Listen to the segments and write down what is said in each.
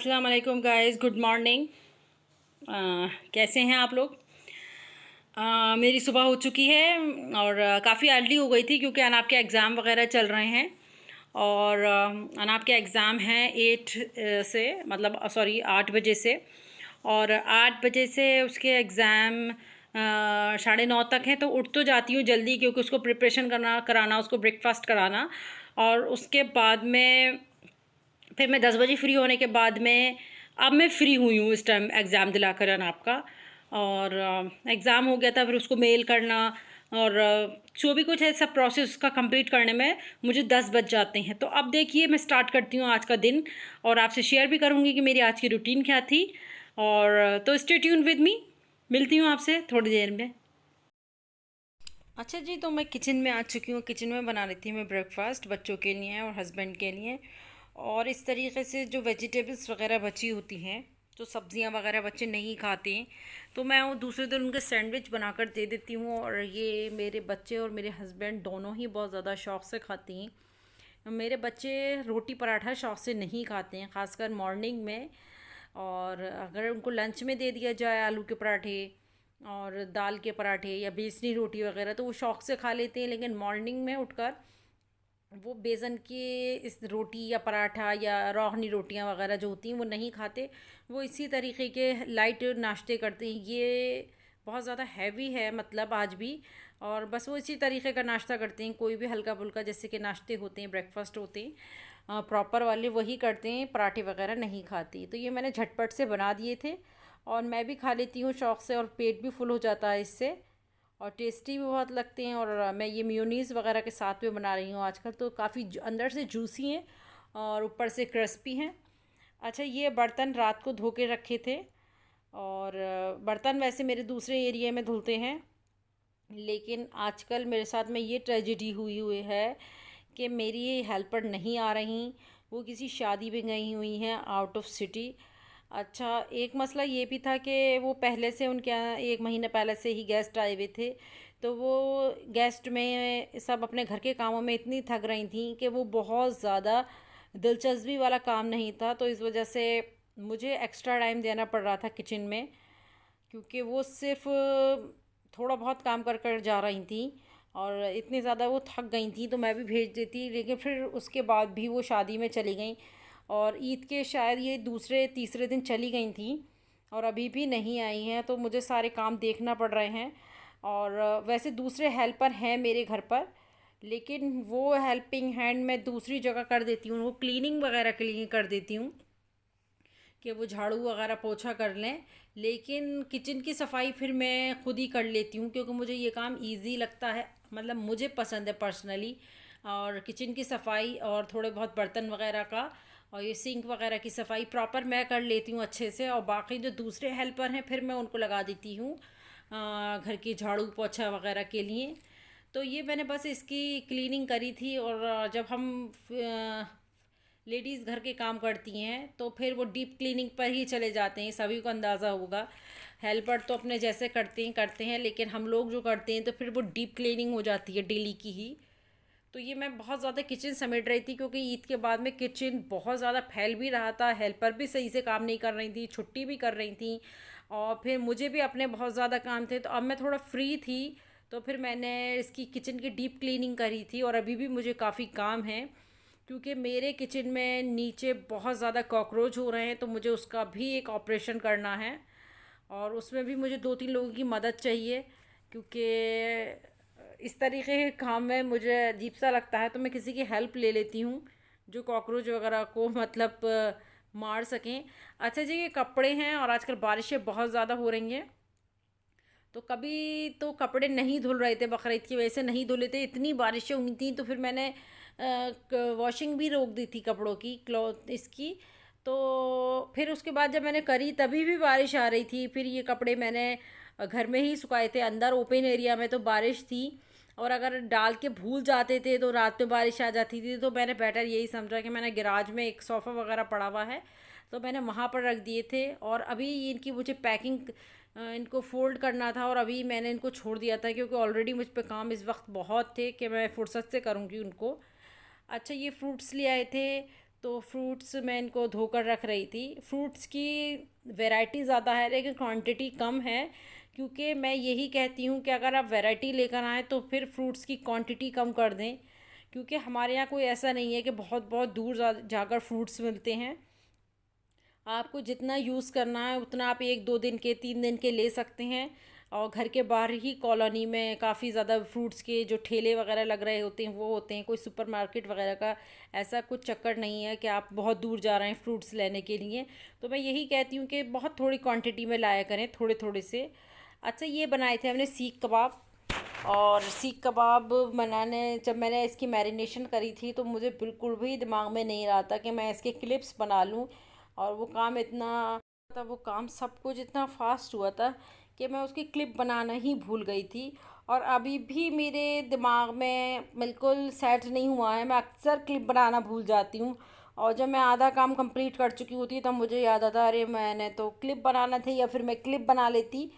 अस्सलाम वालेकुम guys, good morning. कैसे हैं आप लोग? मेरी सुबह हो चुकी है और काफ़ी अर्ली हो गई थी क्योंकि अनाप के एग्ज़ाम वगैरह चल रहे हैं। और अनाप के एग्ज़ाम हैं 8 से, मतलब सॉरी 8 बजे से। और 8 बजे से उसके एग्ज़ाम 9:30 तक हैं, तो उठ तो जाती हूँ जल्दी क्योंकि उसको प्रिपरेशन कराना, उसको ब्रेकफास्ट कराना। और उसके बाद में फिर मैं 10 बजे फ्री होने के बाद में अब मैं फ्री हुई हूँ इस टाइम एग्ज़ाम दिलाकर आपका। और एग्ज़ाम हो गया था, फिर उसको मेल करना और जो भी कुछ है सब प्रोसेस उसका कंप्लीट करने में मुझे 10 बज जाते हैं। तो अब देखिए मैं स्टार्ट करती हूँ आज का दिन और आपसे शेयर भी करूँगी कि मेरी आज की रूटीन क्या थी। और तो स्टे ट्यून विद मी, मिलती हूँ आपसे थोड़ी देर में। अच्छा जी, तो मैं किचन में आ चुकी हूँ। किचन में बना रही थी मैं ब्रेकफास्ट बच्चों के लिए और हस्बैंड के लिए। और इस तरीके से जो वेजिटेबल्स वगैरह बची होती हैं, जो सब्जियां वगैरह बच्चे नहीं खाते हैं, तो मैं वो दूसरे दिन उनके सैंडविच बनाकर दे देती हूँ। और ये मेरे बच्चे और मेरे हस्बैंड दोनों ही बहुत ज़्यादा शौक़ से खाते हैं। मेरे बच्चे रोटी पराठा शौक़ से नहीं खाते हैं, ख़ासकर मॉर्निंग में। और अगर उनको लंच में दे दिया जाए आलू के पराठे और दाल के पराठे या बेसनी रोटी वगैरह, तो वो शौक़ से खा लेते हैं। लेकिन मॉर्निंग में उठकर वो बेसन के इस रोटी या पराठा या रोहनी रोटियां वगैरह जो होती हैं वो नहीं खाते। वो इसी तरीके के लाइट नाश्ते करते हैं। ये बहुत ज़्यादा हैवी है मतलब आज भी। और बस वो इसी तरीके का नाश्ता करते हैं, कोई भी हल्का फुल्का जैसे कि नाश्ते होते हैं, ब्रेकफास्ट होते हैं प्रॉपर वाले, वही करते हैं। पराठे वगैरह नहीं खाती। तो ये मैंने झटपट से बना दिए थे और मैं भी खा लेती हूँ शौक़ से, और पेट भी फुल हो जाता है इससे, और टेस्टी भी बहुत लगते हैं। और मैं ये मेयोनीज़ वगैरह के साथ में बना रही हूँ आजकल, तो काफ़ी अंदर से जूसी हैं और ऊपर से क्रिस्पी हैं। अच्छा, ये बर्तन रात को धो के रखे थे। और बर्तन वैसे मेरे दूसरे एरिया में धुलते हैं, लेकिन आजकल मेरे साथ में ये ट्रेजेडी हुई है कि मेरी हेल्पर नहीं आ रही। वो किसी शादी में गई हुई हैं आउट ऑफ सिटी। अच्छा, एक मसला ये भी था कि वो पहले से उनके यहाँ 1 महीने पहले से ही गेस्ट आए हुए थे। तो वो गेस्ट में सब अपने घर के कामों में इतनी थक रही थी कि वो बहुत ज़्यादा दिलचस्पी वाला काम नहीं था। तो इस वजह से मुझे एक्स्ट्रा टाइम देना पड़ रहा था किचन में, क्योंकि वो सिर्फ थोड़ा बहुत काम कर कर जा रही थी और इतनी ज़्यादा वो थक गई थी। तो मैं भी भेज देती, लेकिन फिर उसके बाद भी वो शादी में चली गई और ईद के शायद ये दूसरे तीसरे दिन चली गई थी और अभी भी नहीं आई हैं। तो मुझे सारे काम देखना पड़ रहे हैं। और वैसे दूसरे हेल्पर हैं मेरे घर पर, लेकिन वो हेल्पिंग हैंड मैं दूसरी जगह कर देती हूँ, वो क्लीनिंग वगैरह के लिए कर देती हूँ कि वो झाड़ू वगैरह पोछा कर लें। लेकिन किचन की सफाई फिर मैं खुद ही कर लेती हूँ क्योंकि मुझे ये काम इजी लगता है, मतलब मुझे पसंद है पर्सनली। और किचन की सफाई और थोड़े बहुत बर्तन वगैरह का और ये सिंक वगैरह की सफाई प्रॉपर मैं कर लेती हूँ अच्छे से। और बाकी जो दूसरे हेल्पर हैं फिर मैं उनको लगा देती हूँ घर की झाड़ू पोछा वगैरह के लिए। तो ये मैंने बस इसकी क्लीनिंग करी थी। और जब हम लेडीज़ घर के काम करती हैं तो फिर वो डीप क्लीनिंग पर ही चले जाते हैं, सभी को अंदाज़ा होगा। हेल्पर तो अपने जैसे करते हैं, लेकिन हम लोग जो करते हैं तो फिर वो डीप क्लीनिंग हो जाती है डेली की ही। तो ये मैं बहुत ज़्यादा किचन समेट रही थी क्योंकि ईद के बाद में किचन बहुत ज़्यादा फैल भी रहा था, हेल्पर भी सही से काम नहीं कर रही थी, छुट्टी भी कर रही थी और फिर मुझे भी अपने बहुत ज़्यादा काम थे। तो अब मैं थोड़ा फ्री थी, तो फिर मैंने इसकी किचन की डीप क्लीनिंग करी थी। और अभी भी मुझे काफ़ी काम है क्योंकि मेरे किचन में नीचे बहुत ज़्यादा कॉकरोच हो रहे हैं, तो मुझे उसका भी एक ऑपरेशन करना है और उसमें भी मुझे 2-3 लोगों की मदद चाहिए। क्योंकि इस तरीके के काम में मुझे अजीब सा लगता है, तो मैं किसी की हेल्प ले लेती हूँ जो कॉकरोच वगैरह को मतलब मार सकें। अच्छा जी, ये कपड़े हैं और आजकल बारिशें बहुत ज़्यादा हो रही हैं, तो कभी तो कपड़े नहीं धुल रहे थे, बकरीद की वजह से नहीं धुले थे, इतनी बारिशें हुई थी। तो फिर मैंने वॉशिंग भी रोक दी थी कपड़ों की, क्लॉथ इसकी। तो फिर उसके बाद जब मैंने करी तभी भी बारिश आ रही थी। फिर ये कपड़े मैंने घर में ही सुखाए थे, अंदर ओपन एरिया में तो बारिश थी और अगर डाल के भूल जाते थे तो रात में बारिश आ जाती थी। तो मैंने बेटर यही समझा कि मैंने गैराज में एक सोफ़ा वगैरह पड़ा हुआ है तो मैंने वहाँ पर रख दिए थे। और अभी इनकी मुझे पैकिंग इनको फ़ोल्ड करना था और अभी मैंने इनको छोड़ दिया था क्योंकि ऑलरेडी मुझ पे काम इस वक्त बहुत थे कि मैं फुर्सत से करूँगी उनको। अच्छा, ये फ्रूट्स ले आए थे तो फ्रूट्स मैं इनको धोकर रख रही थी। फ्रूट्स की वैरायटी ज़्यादा है लेकिन क्वांटिटी कम है, क्योंकि मैं यही कहती हूँ कि अगर आप वैरायटी लेकर आएँ तो फिर फ्रूट्स की क्वांटिटी कम कर दें, क्योंकि हमारे यहाँ कोई ऐसा नहीं है कि बहुत बहुत दूर जाकर फ्रूट्स मिलते हैं। आपको जितना यूज़ करना है उतना आप 1-2 दिन के 3 दिन के ले सकते हैं। और घर के बाहर ही कॉलोनी में काफ़ी ज़्यादा फ्रूट्स के जो ठेले वगैरह लग रहे होते हैं वो होते हैं। कोई सुपरमार्केट वगैरह का ऐसा कुछ चक्कर नहीं है कि आप बहुत दूर जा रहे हैं फ्रूट्स लेने के लिए। तो मैं यही कहती हूँ कि बहुत थोड़ी क्वांटिटी में लाया करें, थोड़े थोड़े से। अच्छा, ये बनाए थे हमने सीख कबाब। और सीख कबाब बनाने जब मैंने इसकी मैरिनेशन करी थी तो मुझे बिल्कुल भी दिमाग में नहीं रहा था कि मैं इसके क्लिप्स बना लूँ। और वो काम इतना था, वो काम सब कुछ इतना फास्ट हुआ था कि मैं उसकी क्लिप बनाना ही भूल गई थी। और अभी भी मेरे दिमाग में बिल्कुल सेट नहीं हुआ है, मैं अक्सर क्लिप बनाना भूल जाती हूँ। और जब मैं आधा काम कंप्लीट कर चुकी होती तब मुझे याद आता, अरे मैंने तो क्लिप बनाना थी, या फिर मैं क्लिप बना लेती।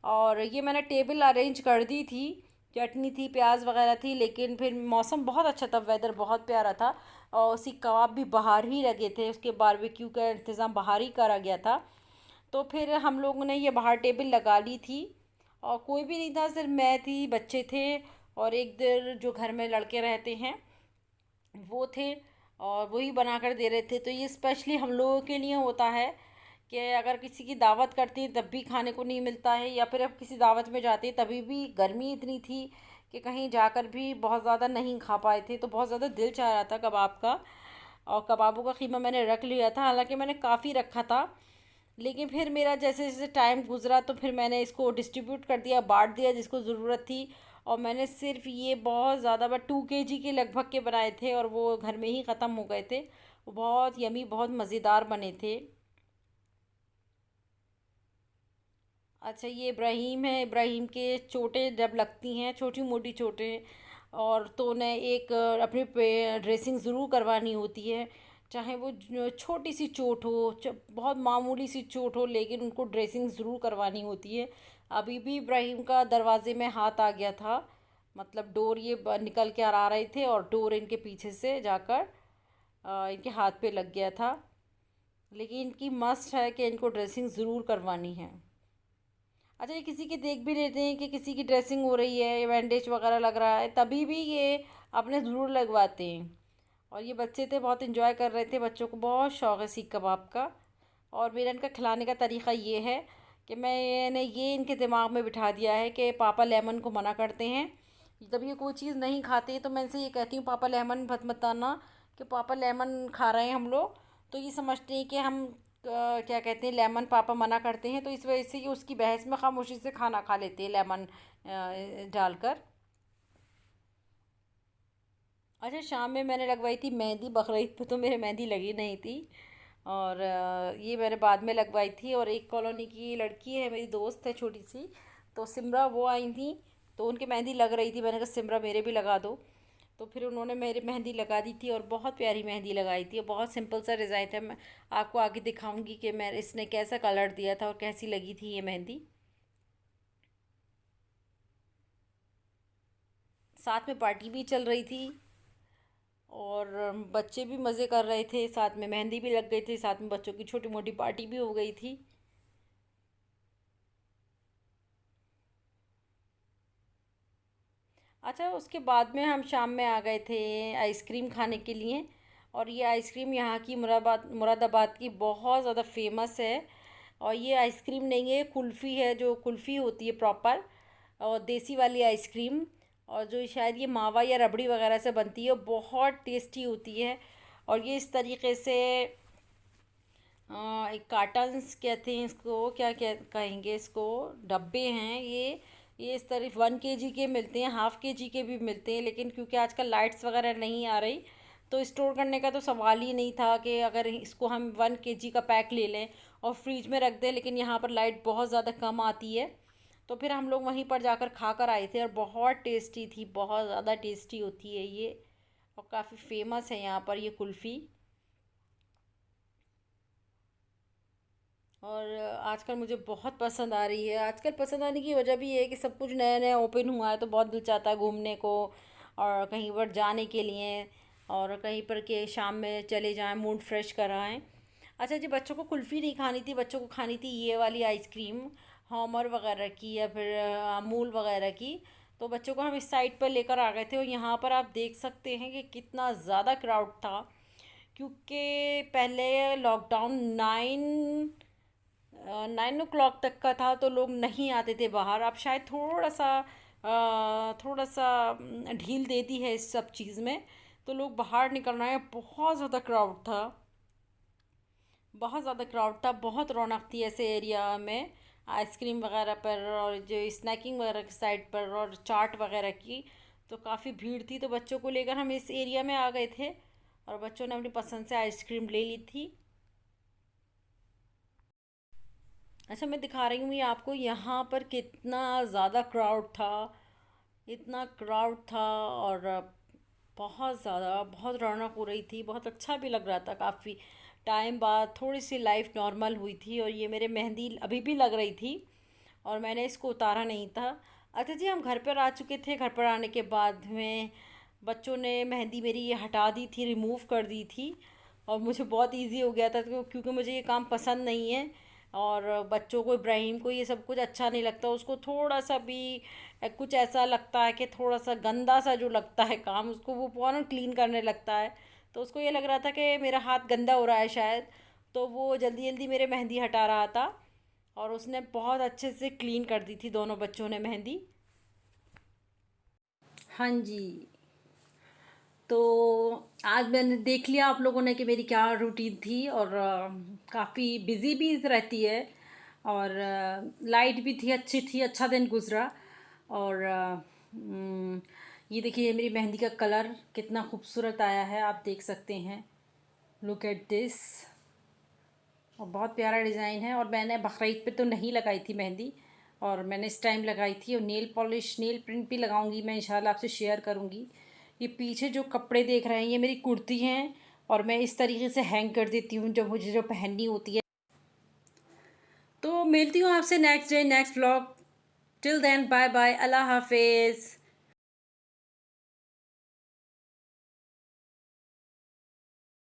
और ये मैंने टेबल अरेंज कर दी थी, चटनी थी, प्याज वगैरह थी, लेकिन फिर मौसम बहुत अच्छा था, वेदर बहुत प्यारा था। और उसी कबाब भी बाहर ही लगे थे, उसके बारबेक्यू का इंतज़ाम बाहर ही करा गया था। तो फिर हम लोगों ने ये बाहर टेबल लगा ली थी। और कोई भी नहीं था, सिर्फ मैं थी, बच्चे थे और एक देर जो घर में लड़के रहते हैं वो थे, और वही बना कर दे रहे थे। तो ये स्पेशली हम लोगों के लिए होता है कि अगर किसी की दावत करती हैं तब भी खाने को नहीं मिलता है, या फिर अब किसी दावत में जाते हैं तभी भी गर्मी इतनी थी कि कहीं जाकर भी बहुत ज़्यादा नहीं खा पाए थे। तो बहुत ज़्यादा दिल चाह रहा था कबाब का, और कबाबों का कीमा मैंने रख लिया था, हालांकि मैंने काफ़ी रखा था। लेकिन फिर मेरा जैसे जैसे टाइम गुजरा तो फिर मैंने इसको डिस्ट्रीब्यूट कर दिया, बांट दिया जिसको ज़रूरत थी। और मैंने सिर्फ ये बहुत ज़्यादा, बस 2 kg के लगभग के बनाए थे और वो घर में ही ख़त्म हो गए थे। वो बहुत यमी, बहुत मज़ेदार बने थे। अच्छा, ये इब्राहिम है, इब्राहिम के चोटें जब लगती हैं, छोटी मोटी चोटें, और तो उन्हें एक अपनी ड्रेसिंग ज़रूर करवानी होती है। चाहे वो छोटी सी चोट हो, बहुत मामूली सी चोट हो, लेकिन उनको ड्रेसिंग ज़रूर करवानी होती है। अभी भी इब्राहिम का दरवाजे में हाथ आ गया था, मतलब डोर ये निकल के आ रहे थे और डोर इनके पीछे से जाकर इनके हाथ पे लग गया था। लेकिन इनकी मस्ट है कि इनको ड्रेसिंग ज़रूर करवानी है। अच्छा, ये किसी के देख भी लेते हैं कि किसी की ड्रेसिंग हो रही है, बैंडेज वगैरह लग रहा है, तभी भी ये अपने ज़रूर लगवाते हैं। और ये बच्चे थे, बहुत इन्जॉय कर रहे थे, बच्चों को बहुत शौक़ है सीख कबाब का। और मेरा इनका खिलाने का तरीका ये है कि मैंने ये इनके दिमाग में बिठा दिया है कि पापा लेमन को मना करते हैं। जब ये कोई चीज़ नहीं खाते तो मैं इनसे ये कहती हूँ, पापा लेमन मत बताना कि पापा लेमन खा रहे हैं हम लोग। तो ये समझते हैं कि हम क्या कहते हैं, लेमन पापा मना करते हैं, तो इस वजह से ये उसकी बहस में खामोशी से खाना खा लेते हैं लेमन डालकर। अच्छा, शाम में मैंने लगवाई थी मेहंदी, बकरीद पे तो मेरे मेहंदी लगी नहीं थी। और ये मैंने बाद में लगवाई थी। और एक कॉलोनी की लड़की है, मेरी दोस्त है छोटी सी, तो सिमरा, वो आई थी, तो उनकी मेहंदी लग रही थी, मैंने कहा सिमरा मेरे भी लगा दो। तो फिर उन्होंने मेरी मेहंदी लगा दी थी और बहुत प्यारी मेहंदी लगाई थी, और बहुत सिंपल सा डिज़ाइन था। मैं आपको आगे दिखाऊंगी कि मैं इसने कैसा कलर दिया था और कैसी लगी थी ये मेहंदी। साथ में पार्टी भी चल रही थी और बच्चे भी मज़े कर रहे थे, साथ में मेहंदी भी लग गई थी, साथ में बच्चों की छोटी मोटी पार्टी भी हो गई थी। अच्छा, उसके बाद में हम शाम में आ गए थे आइसक्रीम खाने के लिए। और ये आइसक्रीम यहाँ की मुरादाबाद की बहुत ज़्यादा फेमस है। और ये आइसक्रीम नहीं है, कुल्फ़ी है, जो कुल्फ़ी होती है प्रॉपर, और देसी वाली आइसक्रीम। और जो शायद ये मावा या रबड़ी वगैरह से बनती है, बहुत टेस्टी होती है। और ये इस तरीके से एक कार्टन्स कहते हैं इसको, क्या कहेंगे इसको, डब्बे हैं ये इस तरह 1 kg के मिलते हैं, ½ kg के भी मिलते हैं। लेकिन क्योंकि आजकल लाइट्स वगैरह नहीं आ रही, तो स्टोर करने का तो सवाल ही नहीं था कि अगर इसको हम 1 kg का पैक ले लें और फ्रिज में रख दें। लेकिन यहाँ पर लाइट बहुत ज़्यादा कम आती है, तो फिर हम लोग वहीं पर जाकर खा कर आए थे, और बहुत टेस्टी थी, बहुत ज़्यादा टेस्टी होती है ये। और काफ़ी फेमस है यहाँ पर ये कुल्फ़ी। और आजकल मुझे बहुत पसंद आ रही है। आजकल पसंद आने की वजह भी ये है कि सब कुछ नया नया ओपन हुआ है, तो बहुत दिल चाहता है घूमने को और कहीं पर जाने के लिए। और कहीं पर के शाम में चले जाएं, मूड फ्रेश कराएं। अच्छा जी, बच्चों को कुल्फ़ी नहीं खानी थी, बच्चों को खानी थी ये वाली आइसक्रीम, हमर वगैरह की या फिर अमूल वगैरह की। तो बच्चों को हम इस साइड पर लेकर आ गए थे, और यहाँ पर आप देख सकते हैं कि कितना ज़्यादा क्राउड था। क्योंकि पहले लॉकडाउन 9 ओ क्लॉक तक का था, तो लोग नहीं आते थे बाहर। अब शायद थोड़ा सा ढील दे दी है इस सब चीज़ में, तो लोग बाहर निकल रहे हैं। बहुत ज़्यादा क्राउड था, बहुत ज़्यादा क्राउड था, बहुत रौनक थी ऐसे एरिया में आइसक्रीम वगैरह पर, और जो स्नैकिंग वगैरह की साइड पर, और चाट वगैरह की। तो काफ़ी भीड़ थी, तो बच्चों को लेकर हम इस एरिया में आ गए थे, और बच्चों ने अपनी पसंद से आइसक्रीम ले ली थी। अच्छा, मैं दिखा रही हूँ ये आपको, यहाँ पर कितना ज़्यादा क्राउड था, इतना क्राउड था। और बहुत ज़्यादा, बहुत रौनक हो रही थी, बहुत अच्छा भी लग रहा था। काफ़ी टाइम बाद थोड़ी सी लाइफ नॉर्मल हुई थी, और ये मेरे मेहंदी अभी भी लग रही थी, और मैंने इसको उतारा नहीं था। अच्छा जी, हम घर पर आ चुके थे। घर पर आने के बाद में बच्चों ने मेहंदी मेरी ये हटा दी थी, रिमूव कर दी थी, और मुझे बहुत इजी हो गया था, क्योंकि मुझे ये काम पसंद नहीं है। और बच्चों को, इब्राहिम को ये सब कुछ अच्छा नहीं लगता, उसको थोड़ा सा भी कुछ ऐसा लगता है कि थोड़ा सा गंदा सा जो लगता है काम, उसको वो फ़ौरन क्लीन करने लगता है। तो उसको ये लग रहा था कि मेरा हाथ गंदा हो रहा है शायद, तो वो जल्दी जल्दी मेरे मेहंदी हटा रहा था, और उसने बहुत अच्छे से क्लीन कर दी थी, दोनों बच्चों ने मेहंदी। हाँ जी। तो आज मैंने देख लिया आप लोगों ने कि मेरी क्या रूटीन थी, और काफ़ी बिज़ी भी रहती है, और लाइट भी थी, अच्छी थी, अच्छा दिन गुजरा। और ये देखिए मेरी मेहंदी का कलर कितना खूबसूरत आया है, आप देख सकते हैं। Look at this. और बहुत प्यारा डिज़ाइन है। और मैंने बकरीद पे तो नहीं लगाई थी मेहंदी, और मैंने इस टाइम लगाई थी। और नेल पॉलिश, नेल प्रिंट भी लगाऊंगी मैं, इंशाल्लाह आपसे शेयर करूंगी। ये पीछे जो कपड़े देख रहे हैं, ये मेरी कुर्ती हैं, और मैं इस तरीके से हैंग कर देती हूँ जब मुझे जो पहननी होती है। तो मिलती हूँ आपसे next day, next vlog. Till then, bye bye, अल्लाह हाफिज़।